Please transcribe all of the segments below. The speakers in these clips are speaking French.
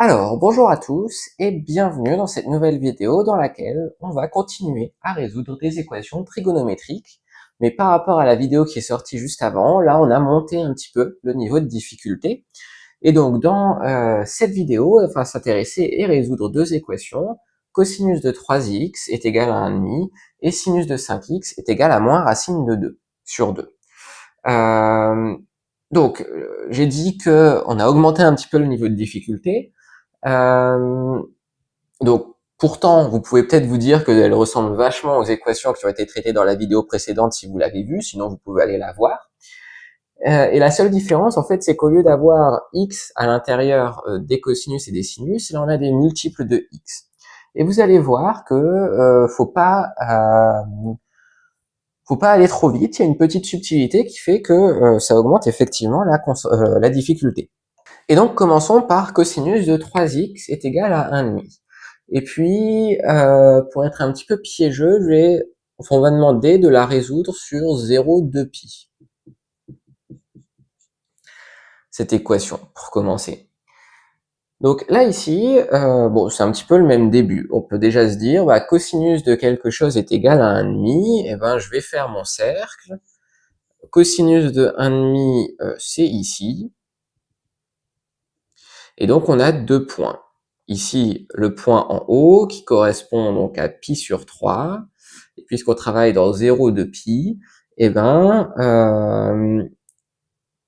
Alors, bonjour à tous et bienvenue dans cette nouvelle vidéo dans laquelle on va continuer à résoudre des équations trigonométriques. Mais par rapport à la vidéo qui est sortie juste avant, là on a monté un petit peu le niveau de difficulté. Et donc dans cette vidéo, on va s'intéresser et résoudre deux équations. Cosinus de 3x est égal à 1,5 et sinus de 5x est égal à moins racine de 2 sur 2. J'ai dit que on a augmenté un petit peu le niveau de difficulté. Euh, Pourtant, vous pouvez peut-être vous dire qu'elle ressemble vachement aux équations qui ont été traitées dans la vidéo précédente si vous l'avez vue, sinon vous pouvez aller la voir. Et la seule différence, en fait, c'est qu'au lieu d'avoir x à l'intérieur des cosinus et des sinus, là on a des multiples de x. Et vous allez voir que faut pas aller trop vite. Il y a une petite subtilité qui fait que ça augmente effectivement la difficulté. Et donc, commençons par cosinus de 3x est égal à 1,5. Et puis, pour être un petit peu piégeux, on va demander de la résoudre sur 0,2pi. Cette équation, pour commencer. Donc là, ici, c'est un petit peu le même début. On peut déjà se dire, cosinus de quelque chose est égal à 1,5. Et ben, je vais faire mon cercle. Cosinus de 1,5, c'est ici. Et donc, on a deux points. Ici, le point en haut qui correspond donc à pi sur 3. Et puisqu'on travaille dans 0 de pi,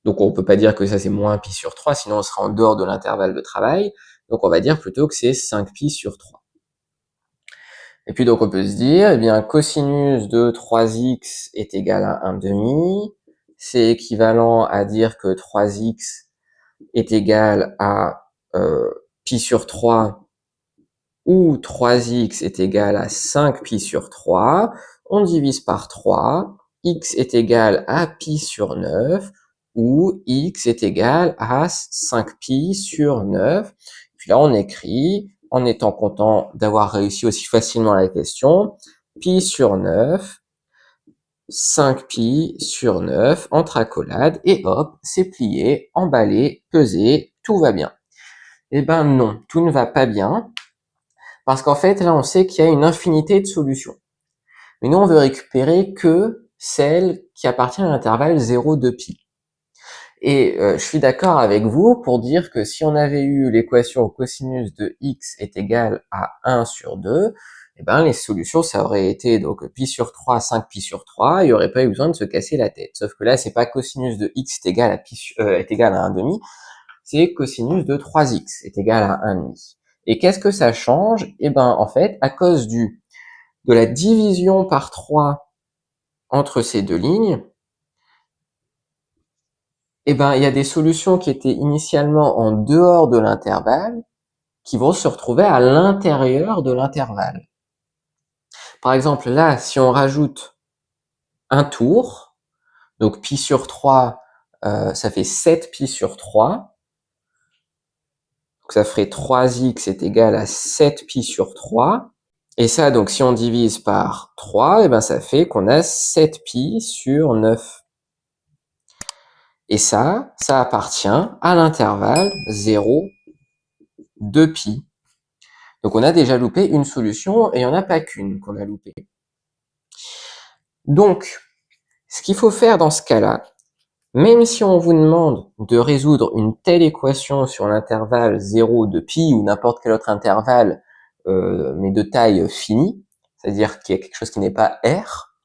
donc on peut pas dire que ça c'est moins pi sur 3, sinon on sera en dehors de l'intervalle de travail. Donc on va dire plutôt que c'est 5 pi sur 3. Et puis donc on peut se dire, cosinus de 3x est égal à 1 demi. C'est équivalent à dire que 3x est égal à pi sur 3 où 3x est égal à 5pi sur 3, on divise par 3, x est égal à pi sur 9, ou x est égal à 5pi sur 9. Puis là, on écrit, en étant content d'avoir réussi aussi facilement la question, pi sur 9, 5pi sur 9, entre accolades, et hop, c'est plié, emballé, pesé, tout va bien. Eh ben non, tout ne va pas bien. Parce qu'en fait, là, on sait qu'il y a une infinité de solutions. Mais nous, on veut récupérer que celle qui appartient à l'intervalle 0 de pi. Et je suis d'accord avec vous pour dire que si on avait eu l'équation cosinus de x est égal à 1 sur 2, eh ben, les solutions, ça aurait été donc pi sur 3, 5 pi sur 3, il n'y aurait pas eu besoin de se casser la tête. Sauf que là, c'est pas cosinus de x est égal à, est égal à 1 demi, c'est cosinus de 3x est égal à 1 demi. Et qu'est-ce que ça change? Eh ben, en fait, à cause de la division par 3 entre ces deux lignes, eh ben, il y a des solutions qui étaient initialement en dehors de l'intervalle qui vont se retrouver à l'intérieur de l'intervalle. Par exemple, là, si on rajoute un tour, donc pi sur 3, ça fait 7 pi sur 3, donc ça ferait 3x est égal à 7 pi sur 3. Et ça, donc, si on divise par 3, eh ben, ça fait qu'on a 7 pi sur 9. Et ça appartient à l'intervalle 0, 2 pi. Donc, on a déjà loupé une solution et il n'y en a pas qu'une qu'on a loupée. Donc, ce qu'il faut faire dans ce cas-là, même si on vous demande de résoudre une telle équation sur l'intervalle 0, 2 pi ou n'importe quel autre intervalle, mais de taille finie, c'est-à-dire qu'il y a quelque chose qui n'est pas R,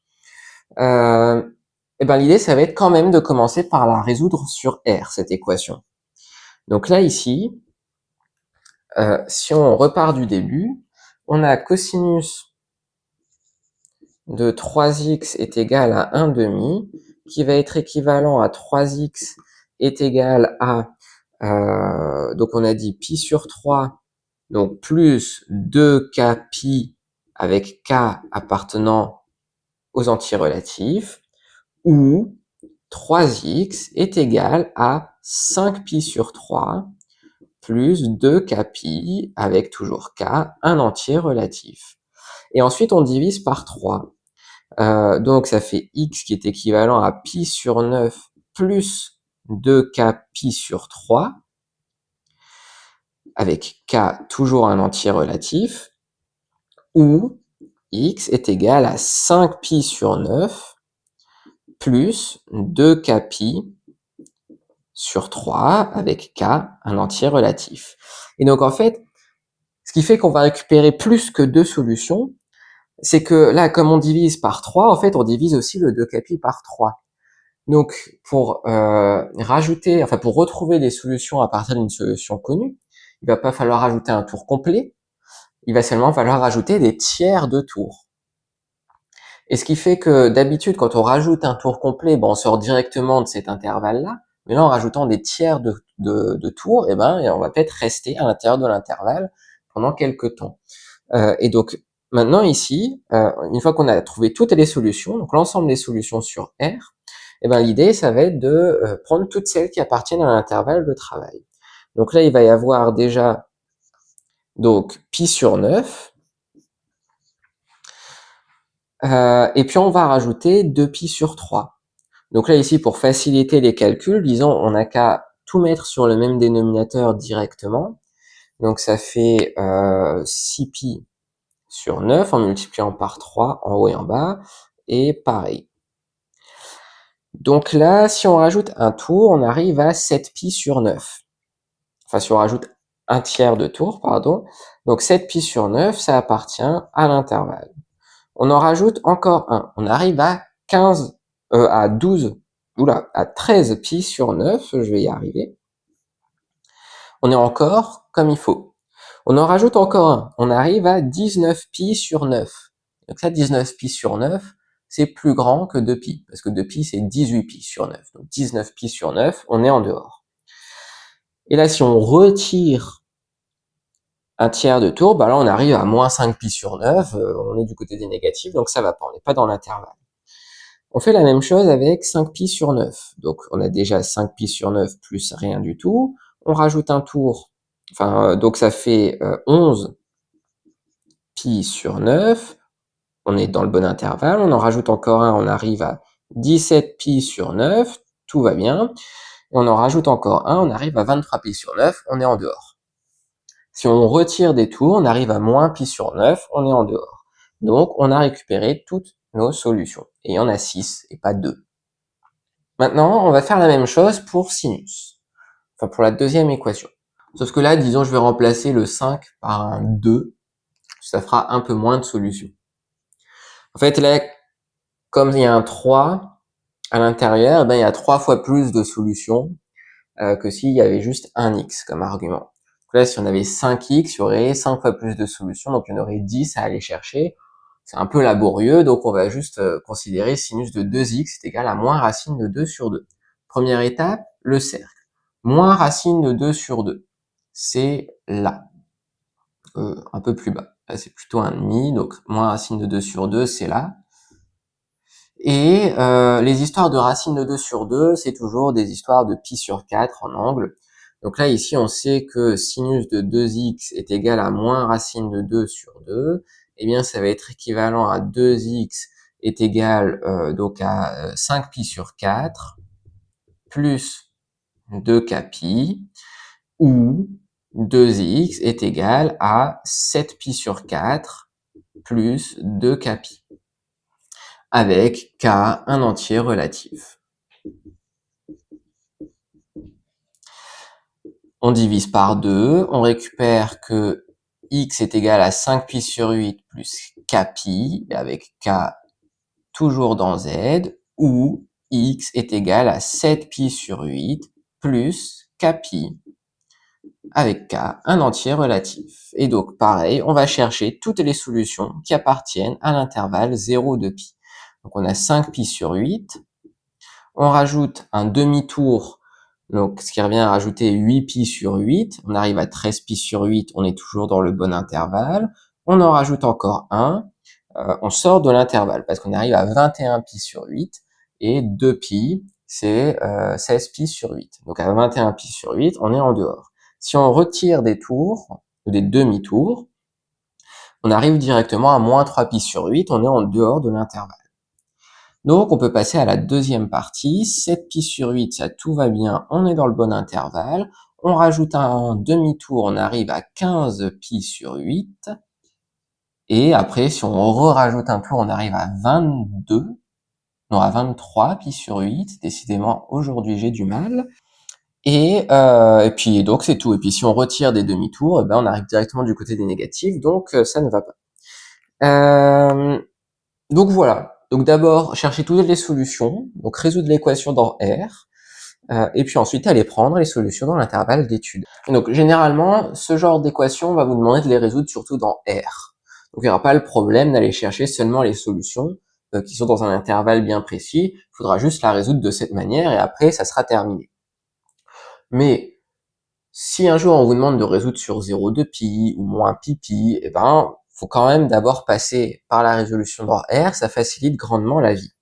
l'idée, ça va être quand même de commencer par la résoudre sur R, cette équation. Donc là, ici, si on repart du début, on a cosinus de 3x est égal à 1 demi, qui va être équivalent à 3x est égal à, donc on a dit pi sur 3, donc plus 2k pi avec k appartenant aux antirelatifs, ou 3x est égal à 5pi sur 3 plus 2k pi avec toujours k, un entier relatif. Et ensuite, on divise par 3. Donc, ça fait x qui est équivalent à pi sur 9 plus 2k pi sur 3. avec k toujours un entier relatif, où x est égal à 5pi sur 9 plus 2kpi sur 3 avec k un entier relatif. Et donc en fait, ce qui fait qu'on va récupérer plus que deux solutions, c'est que là, comme on divise par 3, en fait, on divise aussi le 2kpi par 3. Donc, pour pour retrouver des solutions à partir d'une solution connue, il va pas falloir ajouter un tour complet, il va seulement falloir ajouter des tiers de tours. Et ce qui fait que d'habitude, quand on rajoute un tour complet, on sort directement de cet intervalle-là. Mais là, en rajoutant des tiers de tours, on va peut-être rester à l'intérieur de l'intervalle pendant quelques temps. Et donc, maintenant ici, une fois qu'on a trouvé toutes les solutions, donc l'ensemble des solutions sur R, l'idée, ça va être de prendre toutes celles qui appartiennent à l'intervalle de travail. Donc là, il va y avoir déjà donc pi sur 9, et puis on va rajouter 2pi sur 3. Donc là, ici, pour faciliter les calculs, disons, on n'a qu'à tout mettre sur le même dénominateur directement. Donc ça fait 6pi sur 9 en multipliant par 3 en haut et en bas, et pareil. Donc là, si on rajoute un tour, on arrive à 7pi sur 9. Enfin, si on rajoute un tiers de tour, pardon. Donc 7pi sur 9, ça appartient à l'intervalle. On en rajoute encore un. On arrive à 13pi sur 9, je vais y arriver. On est encore comme il faut. On en rajoute encore un. On arrive à 19pi sur 9. Donc ça, 19pi sur 9, c'est plus grand que 2pi, parce que 2pi, c'est 18pi sur 9. Donc 19pi sur 9, on est en dehors. Et là, si on retire un tiers de tour, là, on arrive à moins 5pi sur 9, on est du côté des négatifs, donc ça va pas, on n'est pas dans l'intervalle. On fait la même chose avec 5pi sur 9. Donc, on a déjà 5pi sur 9 plus rien du tout. On rajoute un tour, donc ça fait 11pi sur 9. On est dans le bon intervalle. On en rajoute encore un, on arrive à 17pi sur 9. Tout va bien. Et on en rajoute encore un, on arrive à 23pi sur 9. On est en dehors. Si on retire des tours, on arrive à moins pi sur 9. On est en dehors. Donc, on a récupéré toutes nos solutions. Et il y en a 6 et pas 2. Maintenant, on va faire la même chose pour sinus. Enfin, pour la deuxième équation. Sauf que là, disons, je vais remplacer le 5 par un 2. Ça fera un peu moins de solutions. En fait, là, comme il y a un 3 à l'intérieur, il y a 3 fois plus de solutions que s'il y avait juste un x comme argument. Donc là, si on avait 5x, il y aurait 5 fois plus de solutions, donc il y en aurait 10 à aller chercher. C'est un peu laborieux, donc on va juste considérer sinus de 2x est égal à moins racine de 2 sur 2. Première étape, le cercle. Moins racine de 2 sur 2, c'est là, un peu plus bas. Là, c'est plutôt un demi, donc moins racine de 2 sur 2, c'est là. Et les histoires de racine de 2 sur 2, c'est toujours des histoires de pi sur 4 en angle. Donc là, ici, on sait que sinus de 2x est égal à moins racine de 2 sur 2. Eh bien, ça va être équivalent à 2x est égal donc à 5pi sur 4 plus 2kpi, ou 2x est égal à 7pi sur 4 plus 2kpi, avec k un entier relatif. On divise par 2, on récupère que x est égal à 5pi sur 8 plus kpi, avec k toujours dans z, ou x est égal à 7pi sur 8 plus kpi, avec k un entier relatif. Et donc, pareil, on va chercher toutes les solutions qui appartiennent à l'intervalle 0 de pi. Donc, on a 5pi sur 8. On rajoute un demi-tour, donc ce qui revient à rajouter 8pi sur 8. On arrive à 13pi sur 8, on est toujours dans le bon intervalle. On en rajoute encore un. On sort de l'intervalle parce qu'on arrive à 21pi sur 8. Et 2pi, c'est 16pi sur 8. Donc à 21pi sur 8, on est en dehors. Si on retire des tours, ou des demi-tours, on arrive directement à moins 3pi sur 8, on est en dehors de l'intervalle. Donc on peut passer à la deuxième partie, 7pi sur 8, ça tout va bien, on est dans le bon intervalle. on rajoute un demi-tour, on arrive à 15 pi sur 8. Et après, si on rajoute un tour, on arrive à 22. Non, à 23 pi sur 8. Décidément, aujourd'hui, j'ai du mal. Et puis, donc, c'est tout. Et puis, si on retire des demi-tours, eh ben, on arrive directement du côté des négatifs. Donc, ça ne va pas. Donc, voilà. Donc, d'abord, chercher toutes les solutions. Donc, résoudre l'équation dans R. Et puis ensuite, aller prendre les solutions dans l'intervalle d'étude. Donc, généralement, ce genre d'équation va vous demander de les résoudre surtout dans R. Donc, il n'y aura pas le problème d'aller chercher seulement les solutions qui sont dans un intervalle bien précis. Il faudra juste la résoudre de cette manière et après, ça sera terminé. Mais si un jour on vous demande de résoudre sur 0,2 pi ou moins pi, eh ben, faut quand même d'abord passer par la résolution dans R, ça facilite grandement la vie.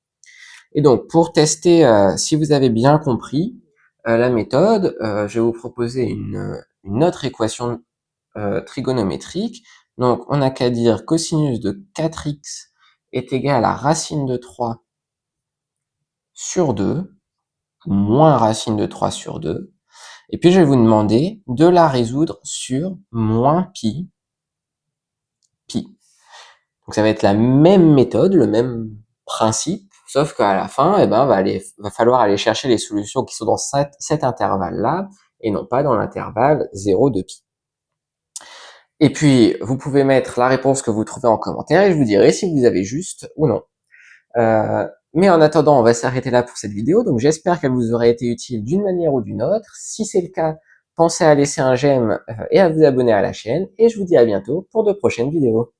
Et donc, pour tester si vous avez bien compris la méthode, je vais vous proposer une autre équation trigonométrique. Donc, on n'a qu'à dire cosinus de 4x est égal à racine de 3 sur 2, moins racine de 3 sur 2. Et puis, je vais vous demander de la résoudre sur moins pi. Donc, ça va être la même méthode, le même principe, sauf qu'à la fin, eh ben, va falloir aller chercher les solutions qui sont dans cet intervalle-là, et non pas dans l'intervalle 0 de pi. Et puis, vous pouvez mettre la réponse que vous trouvez en commentaire, et je vous dirai si vous avez juste ou non. Mais en attendant, on va s'arrêter là pour cette vidéo, donc j'espère qu'elle vous aura été utile d'une manière ou d'une autre. Si c'est le cas, pensez à laisser un j'aime et à vous abonner à la chaîne, et je vous dis à bientôt pour de prochaines vidéos.